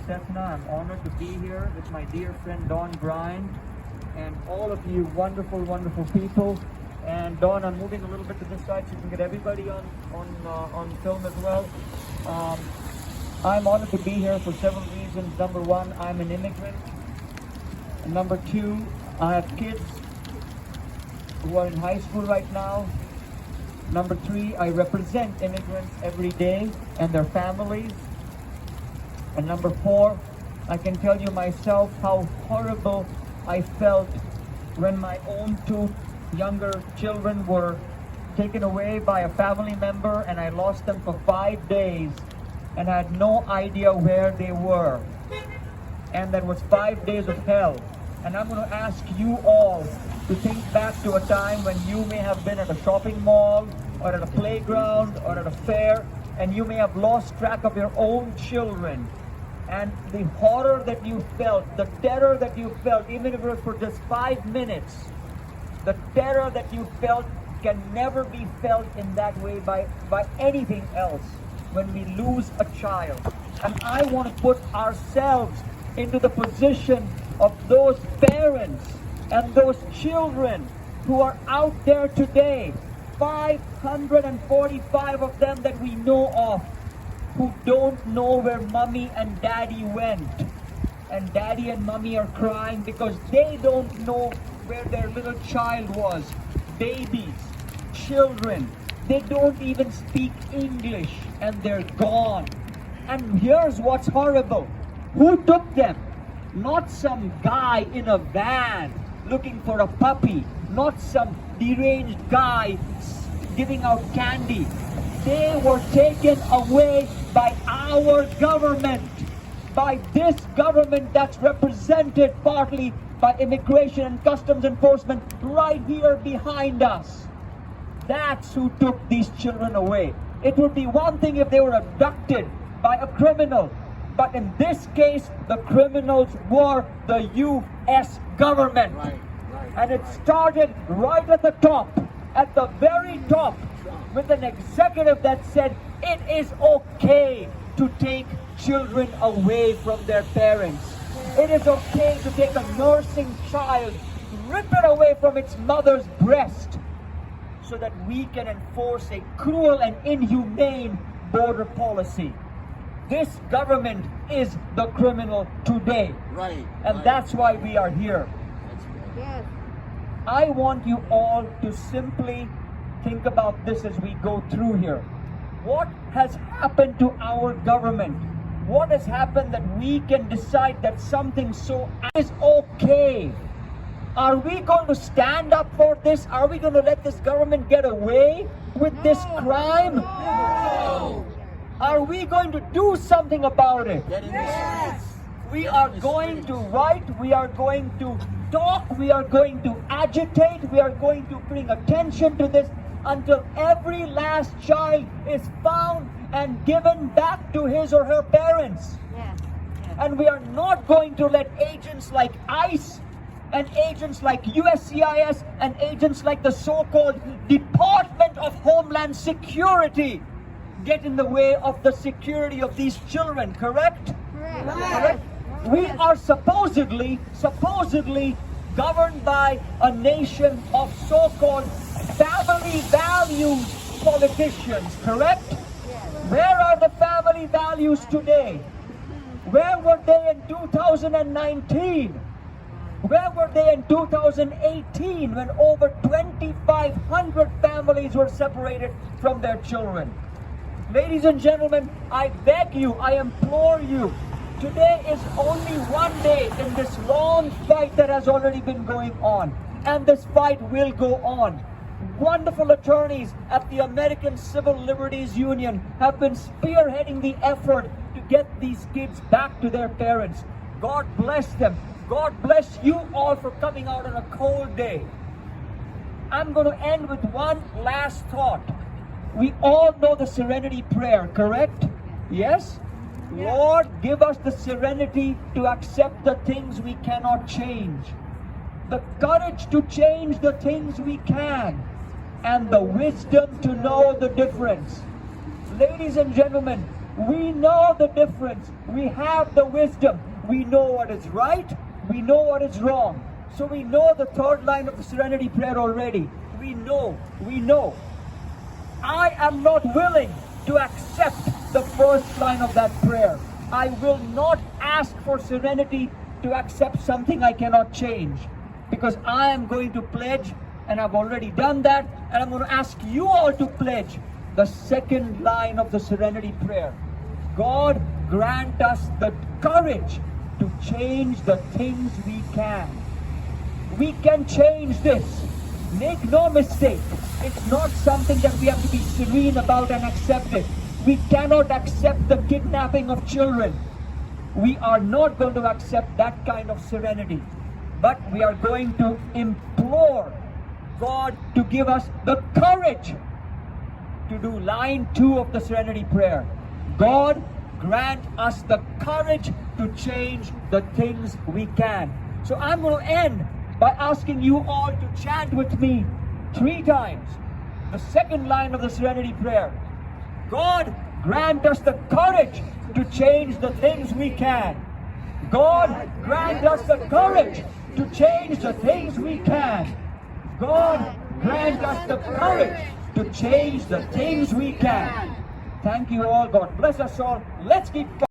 Stefna. I'm honored to be here with my dear friend Don Bryant and all of you wonderful, wonderful people. And Don, I'm moving a little bit to this side so you can get everybody on film as well. I'm honored to be here for several reasons. Number one, I'm an immigrant. And number two, I have kids who are in high school right now. Number three, I represent immigrants every day and their families. And number four, I can tell you myself how horrible I felt when my own two younger children were taken away by a family member and I lost them for 5 days and had no idea where they were. And that was 5 days of hell. And I'm going to ask you all to think back to a time when you may have been at a shopping mall or at a playground or at a fair and you may have lost track of your own children. And the horror that you felt, the terror that you felt, even if it was for just 5 minutes, the terror that you felt can never be felt in that way by anything else when we lose a child. And I want to put ourselves into the position of those parents and those children who are out there today, 545 of them that we know of, who don't know where mommy and daddy went. And daddy and mommy are crying because they don't know where their little child was. Babies, children, they don't even speak English and they're gone. And here's what's horrible. Who took them? Not some guy in a van looking for a puppy, not some deranged guy giving out candy. They were taken away by our government, by this government that's represented partly by Immigration and Customs Enforcement right here behind us. That's who took these children away. It would be one thing if they were abducted by a criminal, but in this case, the criminals were the U.S. government. Right. And it started right at the top, at the very top, with an executive that said it is okay to take children away from their parents. It is okay to take a nursing child, rip it away from its mother's breast, so that we can enforce a cruel and inhumane border policy. This government is the criminal today. Right. And that's why we are here. Yes. I want you all to simply think about this as we go through here. What has happened to our government? What has happened that we can decide that something so is okay? Are we going to stand up for this? Are we going to let this government get away with this crime? No. Are we going to do something about it? Yes. We are going to write, we are going to talk, we are going to agitate, we are going to bring attention to this until every last child is found and given back to his or her parents. Yes. Yes. And we are not going to let agents like ICE and agents like USCIS and agents like the so-called Department of Homeland Security get in the way of the security of these children, correct? Correct. Correct. We are supposedly governed by a nation of so-called family values politicians, correct? Yes. Where are the family values today? Where were they in 2019? Where were they in 2018 when over 2,500 families were separated from their children? Ladies and gentlemen, I beg you, I implore you, today is only one day in this long fight that has already been going on. And this fight will go on. Wonderful attorneys at the American Civil Liberties Union have been spearheading the effort to get these kids back to their parents. God bless them. God bless you all for coming out on a cold day. I'm going to end with one last thought. We all know the serenity prayer, correct? Yes? Yeah. Lord, give us the serenity to accept the things we cannot change, the courage to change the things we can, and the wisdom to know the difference. Ladies and gentlemen, We know the difference. We have the wisdom. We know what is right. We know what is wrong. So we know the third line of the serenity prayer already. We know. I am not willing to accept the first line of that prayer. I will not ask for serenity to accept something I cannot change, because I am going to pledge, and I've already done that, and I'm going to ask you all to pledge the second line of the serenity prayer. God, grant us the courage to change the things we can. We can change this. Make no mistake, it's not something that we have to be serene about and accept it. We cannot accept the kidnapping of children. We are not going to accept that kind of serenity. But we are going to implore God to give us the courage to do line 2 of the serenity prayer. God, grant us the courage to change the things we can. So I'm going to end by asking you all to chant with me 3 times the second line of the serenity prayer. God, grant us the courage to change the things we can. God, grant us the courage to change the things we can. God, grant us the courage to change the things we can. Thank you all. God bless us all. Let's keep